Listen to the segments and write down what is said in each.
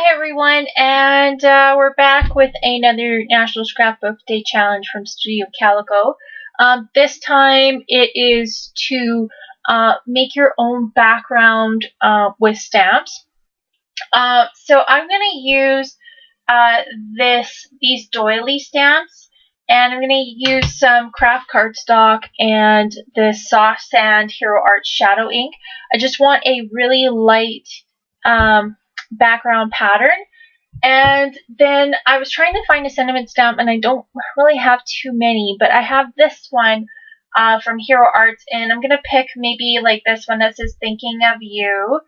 Hi everyone, and we're back with another National Scrapbook Day Challenge from Studio Calico. This time it is to make your own background with stamps. So I'm going to use these doily stamps, and I'm going to use some kraft cardstock and this soft sand Hero Art shadow ink. I just want a really light background pattern. And then I was trying to find a sentiment stamp, and I don't really have too many, but I have this one from Hero Arts, and I'm going to pick maybe like this one that says thinking of you,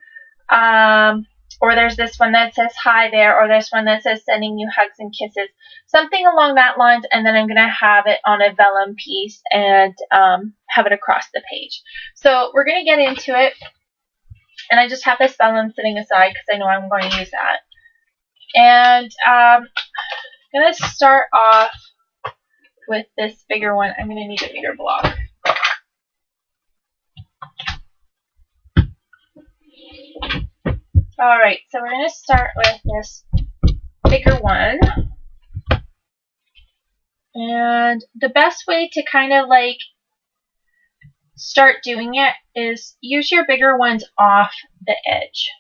or there's this one that says hi there, or this one that says sending you hugs and kisses, something along that lines, and then I'm going to have it on a vellum piece and have it across the page. So we're going to get into it, and I just have this vellum sitting aside because I know I'm going to use that. And I'm going to start off with this bigger one. I'm going to need a bigger block. Alright, so we're going to start with this bigger one. And the best way to kind of like start doing it is use your bigger ones off the edge.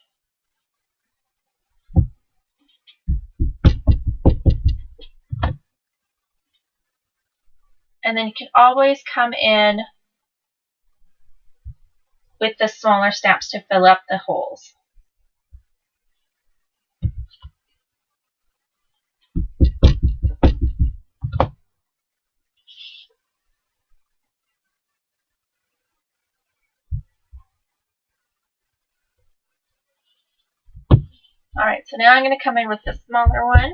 And then you can always come in with the smaller stamps to fill up the holes. Alright, so now I'm going to come in with the smaller one.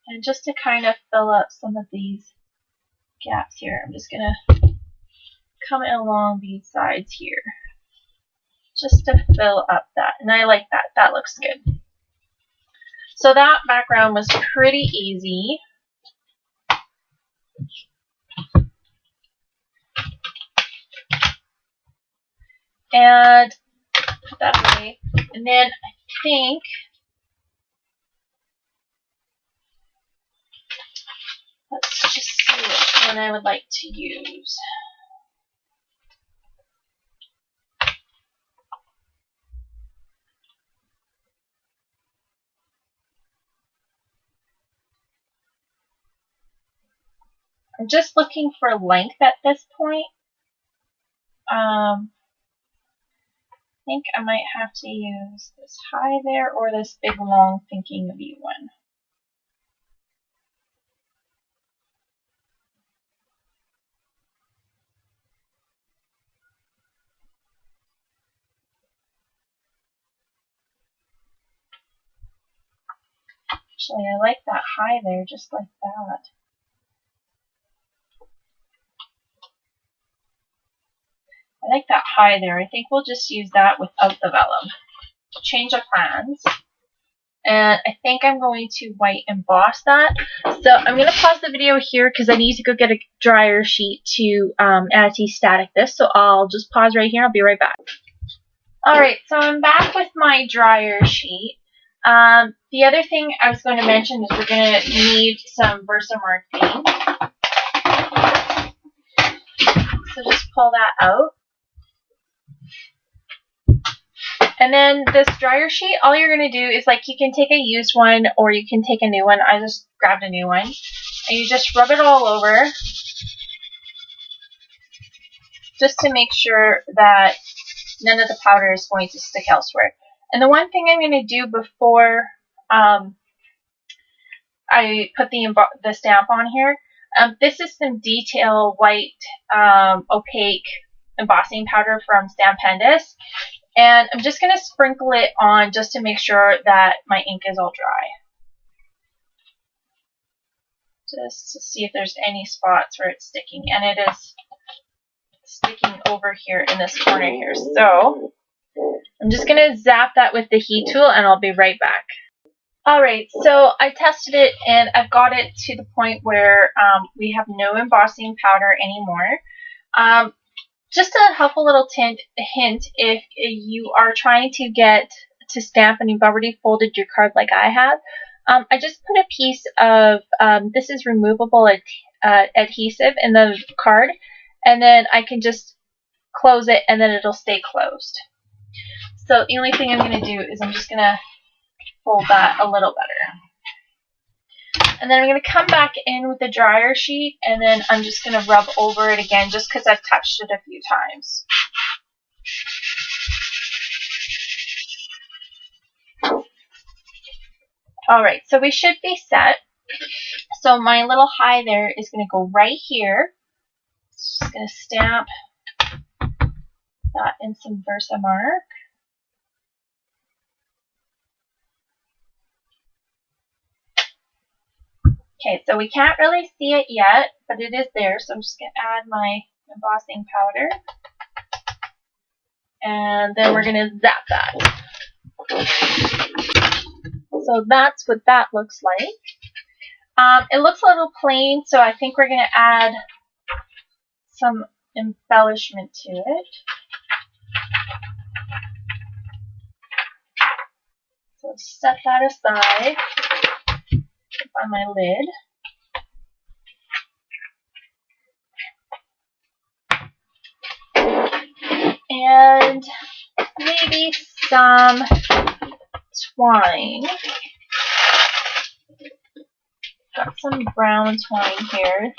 And just to kind of fill up some of these gaps here, I'm just going to come along these sides here, just to fill up that. And I like that. That looks good. So that background was pretty easy. And put that away. And then I think let's just see which one I would like to use. I'm just looking for length at this point. I think I might have to use this high there or this big long thinking of you one. Actually, I like that high there, just like that. I like that high there. I think we'll just use that without the vellum. Change of plans. And I think I'm going to white emboss that. So I'm going to pause the video here because I need to go get a dryer sheet to anti-static this. So I'll just pause right here. I'll be right back. Alright, so I'm back with my dryer sheet. The other thing I was going to mention is we're going to need some Versamark paint. So just pull that out. And then this dryer sheet, all you're going to do is, like, you can take a used one or you can take a new one. I just grabbed a new one. And you just rub it all over just to make sure that none of the powder is going to stick elsewhere. And the one thing I'm going to do before I put the stamp on here, this is some detail white opaque embossing powder from Stampendous. And I'm just going to sprinkle it on just to make sure that my ink is all dry. Just to see if there's any spots where it's sticking. And it is sticking over here in this corner here. So I'm just going to zap that with the heat tool and I'll be right back. Alright, so I tested it and I've got it to the point where we have no embossing powder anymore. Just a helpful little hint if you are trying to get to stamp and you've already folded your card like I have. I just put a piece of, this is removable adhesive in the card, and then I can just close it and then it'll stay closed. So the only thing I'm going to do is I'm just going to fold that a little better. And then I'm going to come back in with the dryer sheet and then I'm just going to rub over it again just because I've touched it a few times. Alright, so we should be set. So my little high there is going to go right here. Just going to stamp that in some Versamark. Okay, so we can't really see it yet, but it is there, so I'm just going to add my embossing powder. And then we're going to zap that. So that's what that looks like. It looks a little plain, so I think we're going to add some embellishment to it. So set that aside on my lid. And maybe some twine. Got some brown twine here.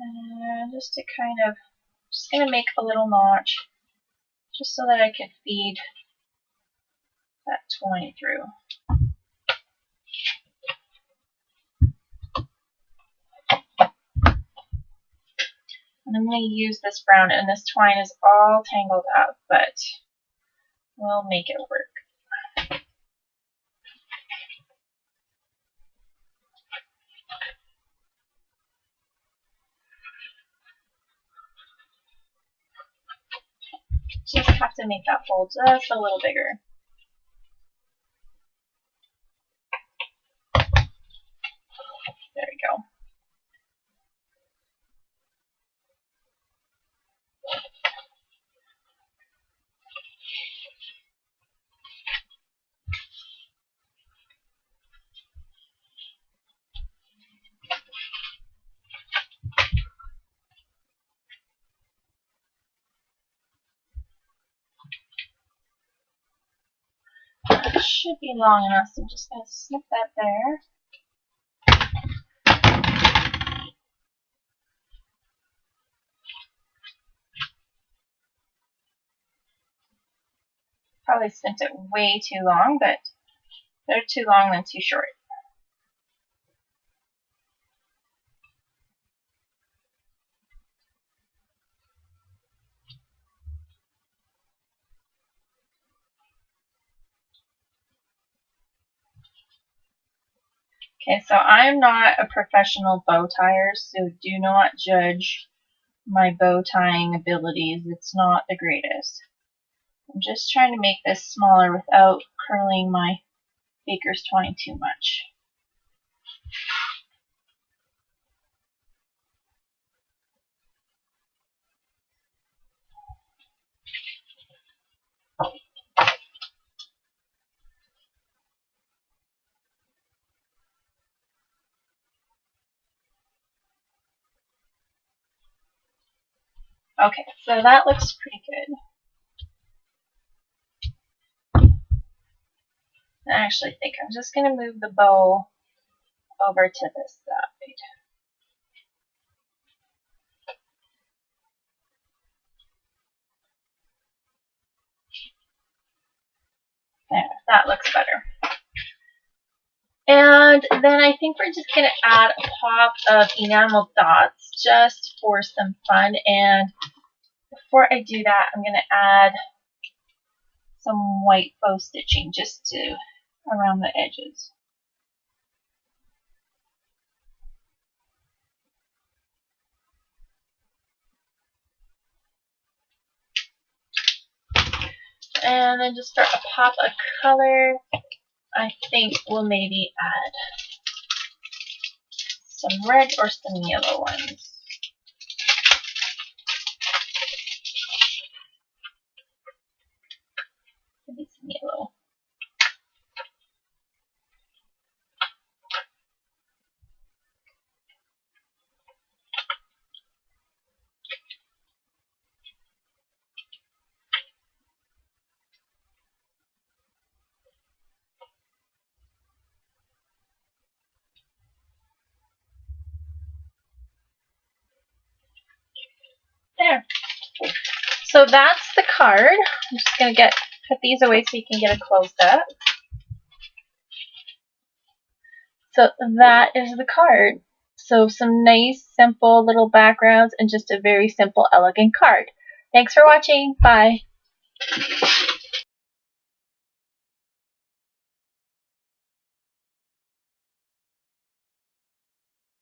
And just to kind of, just going to make a little notch just so that I can feed that twine through. And I'm going to use this brown, and this twine is all tangled up, but we'll make it work. Just have to make that fold just a little bigger. There we go. It should be long enough, so I'm just going to snip that there. Probably snipped it way too long, but better too long than too short. Okay, so I'm not a professional bow tier, so do not judge my bow tying abilities. It's not the greatest. I'm just trying to make this smaller without curling my baker's twine too much. Okay, so that looks pretty good. I actually think I'm just going to move the bow over to this side. There, that looks better. And then I think we're just going to add a pop of enamel dots just for some fun. And before I do that, I'm going to add some white faux stitching just to around the edges. And then just start a pop of color. I think we'll maybe add some red or some yellow ones. Maybe some yellow. There. So that's the card. I'm just going to put these away so you can get it closed up. So that is the card. So some nice, simple little backgrounds and just a very simple, elegant card. Thanks for watching. Bye.